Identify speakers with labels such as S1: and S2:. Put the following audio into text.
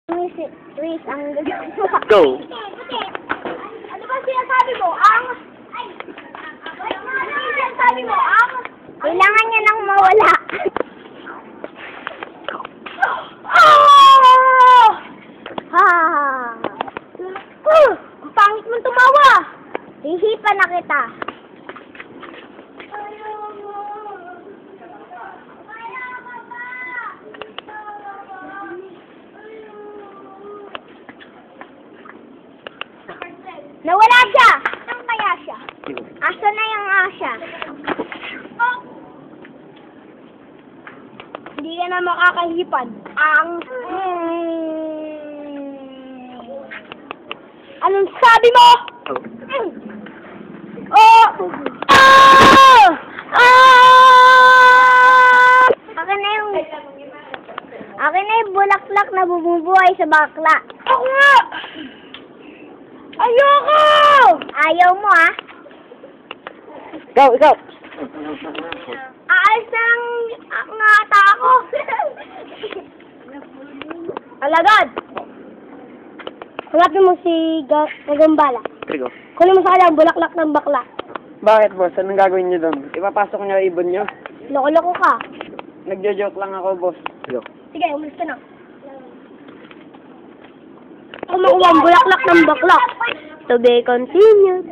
S1: Luis, ang gagawa.
S2: Go!
S1: Ano ba sinasabi mo? Ano sinasabi mo? Kailangan niya nang mawala. Ang pangit mong tumawa. Hihipan na kita. Nawala siya! Saan kaya siya? Asa na yung Asya? Oh. Hindi ka na makakahipan. Anong sabi mo? Oh! Ah! Ah! Akin na yung bulaklak na bumubuhay sa bakla. Ako nga! Ayoko! Ayaw mo, ah?
S2: Ikaw!
S1: Aalis na lang ata ako. Alagad! Hanapin mo si Gagambala.
S2: Sige.
S1: Kunin mo sa kanya ang bulaklak ng bakla.
S2: Bakit, boss? Anong gagawin niyo doon? Ipapasok niyo ang ibon niyo?
S1: Loko-loko ka.
S2: Nagjo-joke lang ako, boss. Sige.
S1: Sige, umalis ka na. Kumukuha ang bulaklak ng bakla. To be continued.